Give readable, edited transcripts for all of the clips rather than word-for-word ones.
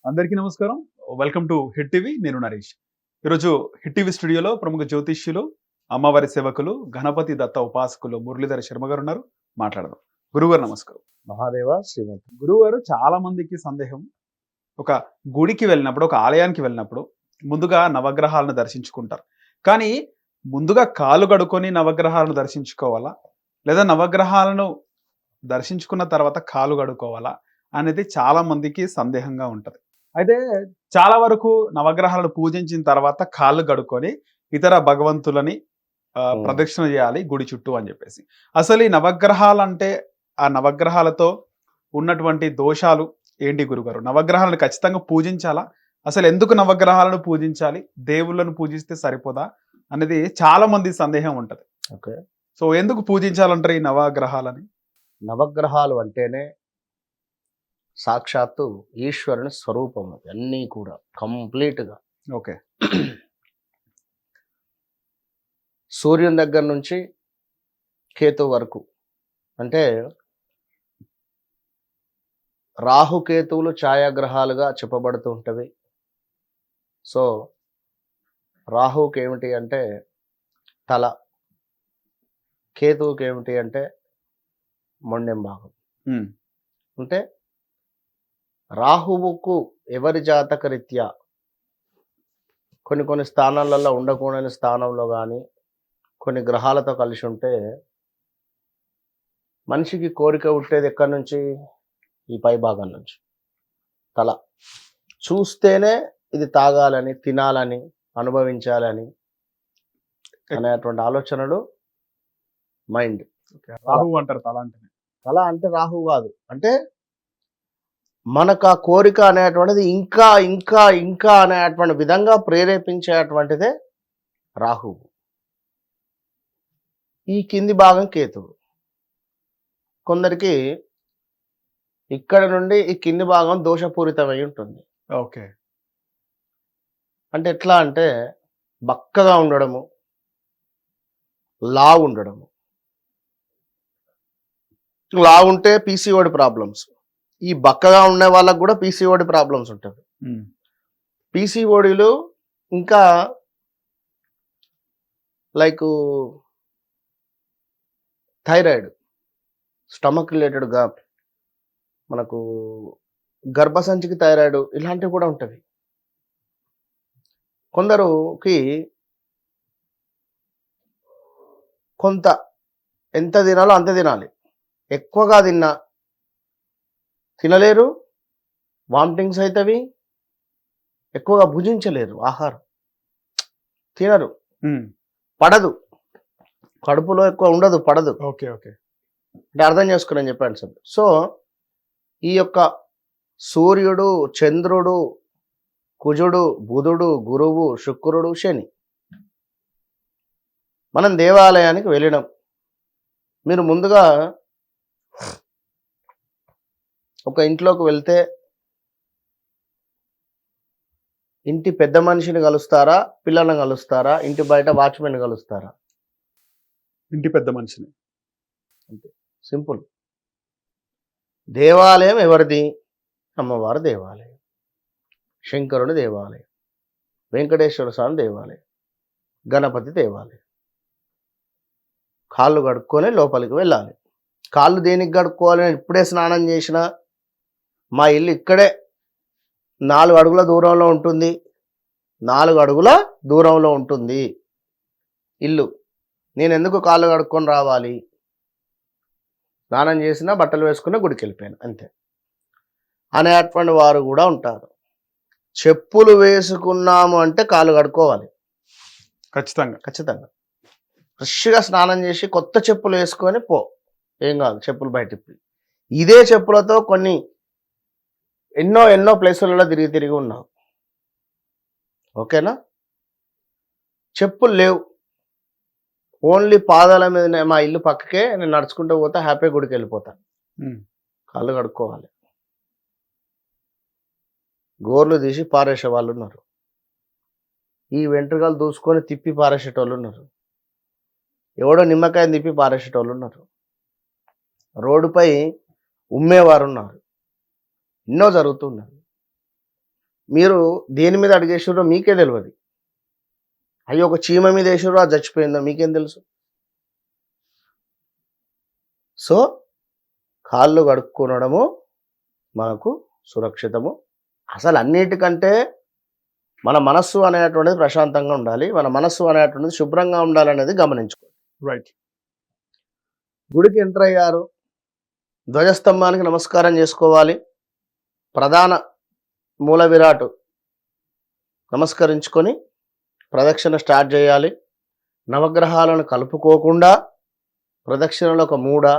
అందరికీ నమస్కారం. Welcome to hit TV. నేను నరేష్. ఈరోజు హిట్ టీవీ స్టూడియోలో ప్రముఖ జ్యోతిష్యులు, అమ్మవారి సేవకులు, గణపతి దత్త ఉపాసకులు మురళీధర శర్మ గారు ఉన్నారు. మాట్లాడదాం. గురువుగారు నమస్కారం. మహాదేవ శ్రీమంత్. గురువుగారు, చాలా మందికి సందేహం, ఒక గుడికి వెళ్ళినప్పుడు, ఒక ఆలయానికి వెళ్ళినప్పుడు ముందుగా నవగ్రహాలను దర్శించుకుంటారు. కానీ ముందుగా కాళ్ళు కడుక్కొని నవగ్రహాలను దర్శించుకోవాలా? లేదా నవగ్రహాలను దర్శించుకున్న తర్వాత కాళ్ళు కడుక్కోవాలా? అనేది చాలా మందికి సందేహంగా ఉంటది. అయితే చాలా వరకు నవగ్రహాలను పూజించిన తర్వాత కాళ్ళు కడుక్కొని ఇతర భగవంతులని ప్రదక్షిణ చేయాలి గుడి చుట్టూ అని చెప్పేసి. అసలు ఈ నవగ్రహాలంటే ఆ నవగ్రహాలతో ఉన్నటువంటి దోషాలు ఏంటి గురుగారు? నవగ్రహాలను ఖచ్చితంగా పూజించాలా? అసలు ఎందుకు నవగ్రహాలను పూజించాలి? దేవుళ్ళను పూజిస్తే సరిపోదా అనేది చాలా మంది సందేహం ఉంటది. ఓకే. సో ఎందుకు పూజించాలంటారు ఈ నవగ్రహాలని? నవగ్రహాలు అంటేనే సాక్షాత్తు ఈశ్వరుని స్వరూపం. అన్నీ కూడా కంప్లీట్గా. ఓకే. సూర్యుని దగ్గర నుంచి కేతు వరకు, అంటే రాహుకేతువులు ఛాయాగ్రహాలుగా చెప్పబడుతూ ఉంటవి. సో రాహుకి ఏమిటి అంటే తల, కేతువుకి ఏమిటి అంటే మొండెం భాగం. అంటే రాహువుకు ఎవరి జాతక రీత్యా కొన్ని స్థానాలలో ఉండకూడని స్థానంలో కానీ కొన్ని గ్రహాలతో కలిసి ఉంటే మనిషికి కోరిక పుట్టేది ఎక్కడి నుంచి? ఈ పై భాగం నుంచి. తల చూస్తేనే ఇది తాగాలని, తినాలని, అనుభవించాలని అనేటువంటి ఆలోచనలు మైండ్. రాహువు అంటారు తల అంటే. తల అంటే రాహువు కాదు, అంటే మనకు ఆ కోరిక అనేటువంటిది ఇంకా ఇంకా ఇంకా అనేటువంటి విధంగా ప్రేరేపించేటువంటిదే రాహువు. ఈ కింది భాగం కేతువు. కొందరికి ఇక్కడ నుండి ఈ కింది భాగం దోషపూరితమై ఉంటుంది. ఓకే. అంటే ఎట్లా అంటే బక్కగా ఉండడము, లావు ఉండడము. లావు ఉంటే పీసీఓడి ప్రాబ్లమ్స్. ఈ బక్కగా ఉండే వాళ్ళకు కూడా పీసీఓడి ప్రాబ్లమ్స్ ఉంటుంది. పీసీఓడిలు ఇంకా లైక్ థైరాయిడ్, స్టమక్ రిలేటెడ్గా మనకు గర్భసంచికి థైరాయిడ్, ఇలాంటివి కూడా ఉంటుంది. కొందరుకి కొంత ఎంత తినాలో అంత తినాలి. ఎక్కువగా తినలేరు, వామిటింగ్స్ అవుతాయి, ఎక్కువగా భుజించలేరు, ఆహారం తినరు, పడదు, కడుపులో ఎక్కువ ఉండదు, పడదు. ఓకే ఓకే అంటే అర్థం చేసుకుని చెప్పాను సార్. సో ఈ యొక్క సూర్యుడు, చంద్రుడు, కుజుడు, బుధుడు, గురువు, శుక్రుడు, శని. మనం దేవాలయానికి వెళ్ళినాం. మీరు ముందుగా ఒక ఇంట్లోకి వెళ్తే ఇంటి పెద్ద మనిషిని కలుస్తారా, పిల్లలను కలుస్తారా, ఇంటి బయట వాచ్మెన్ కలుస్తారా? ఇంటి పెద్ద మనిషిని. అంతే, సింపుల్. దేవాలయం ఎవరిది? అమ్మవారి దేవాలయం, శంకరుని దేవాలయం, వెంకటేశ్వర స్వామి దేవాలయం, గణపతి దేవాలయం. కాళ్ళు కడుక్కొని లోపలికి వెళ్ళాలి. కాళ్ళు దేనికి కడుక్కోవాలి? ఇప్పుడే స్నానం చేసిన, మా ఇల్లు ఇక్కడే 4 అడుగుల దూరంలో ఉంటుంది, 4 అడుగుల దూరంలో ఉంటుంది ఇల్లు. నేను ఎందుకు కాళ్ళు కడుక్కొని రావాలి? స్నానం చేసిన, బట్టలు వేసుకున్న, గుడికి వెళ్ళిపోయాను అంతే అనేటువంటి వారు కూడా ఉంటారు. చెప్పులు వేసుకున్నాము అంటే కాళ్ళు కడుక్కోవాలి ఖచ్చితంగా. ఫ్రెష్గా స్నానం చేసి కొత్త చెప్పులు వేసుకొని పో, ఏం కాదు, చెప్పులు బయటికి. ఇదే చెప్పులతో ఎన్నో ప్లేసులలో తిరిగి ఉన్నావు, ఓకేనా? చెప్పులు లేవు, ఓన్లీ పాదాల మీద, మా ఇల్లు పక్కకే, నేను నడుచుకుంటూ పోతా, హ్యాపీ గుడికి వెళ్ళిపోతాను. కాళ్ళు కడుక్కోవాలి. గోర్లు తీసి పారేసే వాళ్ళు ఉన్నారు, ఈ వెంట్రుకలు దూసుకొని తిప్పి పారేసేటోళ్ళు ఉన్నారు, ఎవడో నిమ్మకాయని తిప్పి పారేసేటోళ్ళు ఉన్నారు, రోడ్డుపై ఉమ్మేవారు ఉన్నారు, ఎన్నో జరుగుతున్నారు. మీరు దేని మీద అడిగేసారో మీకే తెలియదు. అయ్యో ఒక చీమ మీద వేసారో అది చచ్చిపోయిందో మీకేం తెలుసు? సో కాళ్ళు కడుక్కొనడము మనకు సురక్షితము. అసలు అన్నిటికంటే మన మనస్సు అనేటువంటిది ప్రశాంతంగా ఉండాలి. మన మనస్సు అనేటువంటిది శుభ్రంగా ఉండాలనేది గమనించుకోండి. రైట్. గుడికి ఎంటర్ అయ్యారు, ధ్వజస్తంభానికి నమస్కారం చేసుకోవాలి. ప్రధాన మూల విరాట్ నమస్కరించుకొని ప్రదక్షిణ స్టార్ట్ చేయాలి. నవగ్రహాలను కలుపుకోకుండా ప్రదక్షిణలో ఒక 3,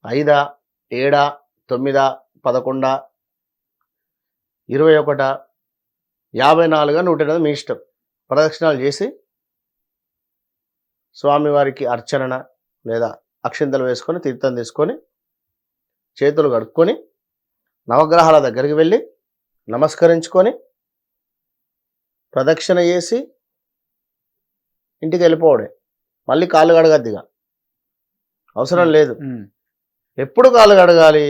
5, 7, 9, 11, 21, 54, 108 మీ ఇష్టం. ప్రదక్షిణాలు చేసి స్వామివారికి అర్చన లేదా అక్షింతలు వేసుకొని తీర్థం తీసుకొని చేతులు కడుక్కొని నవగ్రహాల దగ్గరికి వెళ్ళి నమస్కరించుకొని ప్రదక్షిణ చేసి ఇంటికి వెళ్ళిపోవడే. మళ్ళీ కాళ్ళు కడగద్దిగా, అవసరం లేదు. ఎప్పుడు కాళ్ళు కడగాలి?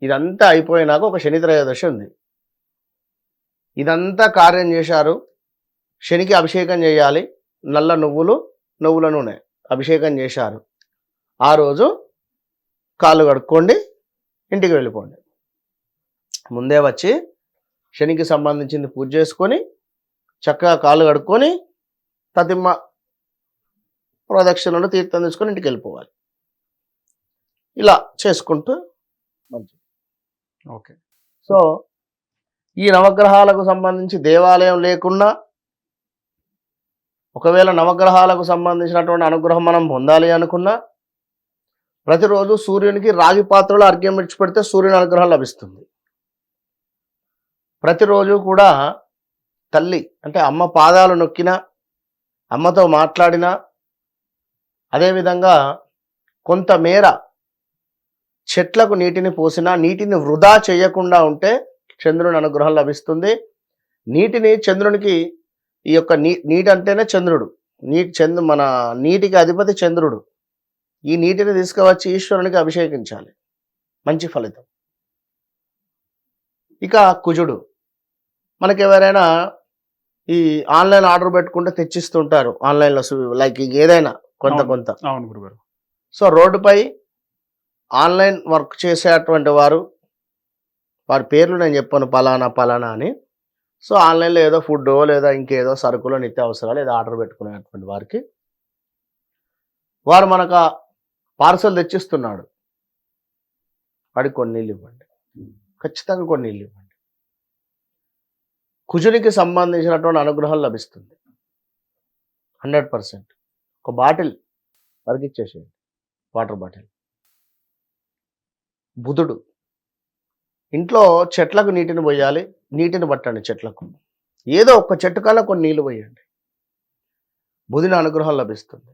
ఇదంతా అయిపోయినాక ఒక శని త్రయోదశి ఉంది. ఇదంతా కార్యం చేశారు, శనికి అభిషేకం చేయాలి. నల్ల నువ్వుల నూనె అభిషేకం చేశారు. ఆ రోజు కాళ్ళు కడుక్కోండి, ఇంటికి వెళ్ళిపోండి. ముందే వచ్చి శనికి సంబంధించింది పూజ చేసుకొని చక్కగా కాళ్ళు కడుక్కొని తతిమ్మ ప్రదక్షిణలు తీర్థం తీసుకొని ఇంటికి వెళ్ళిపోవాలి. ఇలా చేసుకుంటూ మంచిది. ఓకే. సో ఈ నవగ్రహాలకు సంబంధించి దేవాలయం లేకున్నా, ఒకవేళ నవగ్రహాలకు సంబంధించినటువంటి అనుగ్రహం మనం పొందాలి అనుకున్నా, ప్రతిరోజు సూర్యునికి రాగి పాత్రలో అర్ఘ్యం విడిచిపెడితే సూర్యుని అనుగ్రహం లభిస్తుంది. ప్రతిరోజు కూడా తల్లి అంటే అమ్మ పాదాలు నొక్కినా, అమ్మతో మాట్లాడినా, అదేవిధంగా కొంతమేర చెట్లకు నీటిని పోసినా, నీటిని వృధా చేయకుండా ఉంటే చంద్రుని అనుగ్రహం లభిస్తుంది. చంద్రునికి ఈ యొక్క నీటి అంటేనే చంద్రుడు. మన నీటికి అధిపతి చంద్రుడు. ఈ నీటిని తీసుకువచ్చి ఈశ్వరునికి అభిషేకించాలి, మంచి ఫలితం. ఇక కుజుడు, మనకి ఎవరైనా ఈ ఆన్లైన్ ఆర్డర్ పెట్టుకుంటే తెచ్చిస్తుంటారు ఆన్లైన్లో, లైక్ ఏదైనా కొంత. అవును గురుగారు. సో రోడ్డుపై ఆన్లైన్ వర్క్ చేసేటువంటి వారి పేర్లు నేను చెప్పాను పలానా అని. సో ఆన్లైన్లో ఏదో ఫుడ్డో లేదా ఇంకేదో సరుకులో నిత్యావసరాలు ఏదో ఆర్డర్ పెట్టుకునేటువంటి వారు మనకు పార్సల్ తెచ్చిస్తున్నాడు, వాడికి కొన్ని నీళ్ళు ఇవ్వండి, ఖచ్చితంగా కొన్ని నీళ్ళు ఇవ్వండి. కుజునికి సంబంధించినటువంటి అనుగ్రహం లభిస్తుంది 100%. ఒక బాటిల్ వారికి ఇచ్చేసేయండి, వాటర్ బాటిల్. బుధుడు, ఇంట్లో చెట్లకు నీటిని పోయాలి, నీటిని పట్టండి చెట్లకు. ఏదో ఒక్క చెట్టు కన్నా కొన్ని నీళ్ళు పోయండి, బుధుని అనుగ్రహం లభిస్తుంది.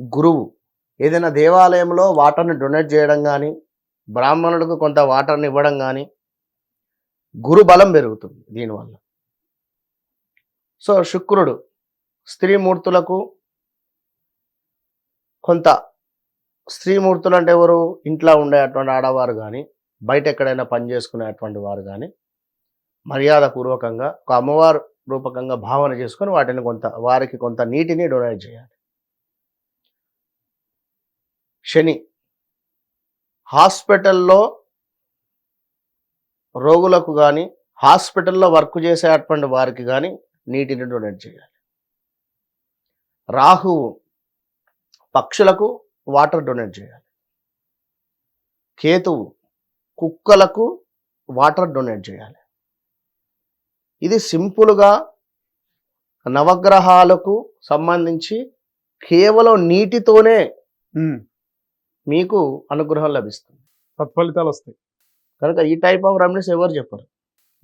గురువు, ఏదైనా దేవాలయంలో వాటర్ని డొనేట్ చేయడం కానీ, బ్రాహ్మణులకు కొంత వాటర్ని ఇవ్వడం కానీ, గురు బలం పెరుగుతుంది దీనివల్ల. సో శుక్రుడు, స్త్రీమూర్తులకు కొంత, స్త్రీమూర్తులు అంటే ఎవరు? ఇంట్లో ఉండేటువంటి ఆడవారు కానీ, బయట ఎక్కడైనా పని చేసుకునేటువంటి వారు కానీ, మర్యాదపూర్వకంగా ఒక అమ్మవారు రూపకంగా భావన చేసుకొని వారికి కొంత నీటిని డొనేట్ చేయాలి. శని, హాస్పిటల్లో రోగులకు కానీ, హాస్పిటల్లో వర్క్ చేసేటువంటి వారికి కానీ నీటిని డొనేట్ చేయాలి. రాహువు, పక్షులకు వాటర్ డొనేట్ చేయాలి. కేతువు, కుక్కలకు వాటర్ డొనేట్ చేయాలి. ఇది సింపుల్గా నవగ్రహాలకు సంబంధించి కేవలం నీటితోనే మీకు అనుగ్రహం లభిస్తుంది, సత్ఫలితాలు వస్తాయి. కనుక ఈ టైప్ ఆఫ్ రెమెడీస్ ఎవరు చెప్పరు.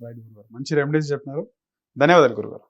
రైట్ గురుగారు, మంచి రెమెడీస్ చెప్పినారు. ధన్యవాదాలు గురుగారు.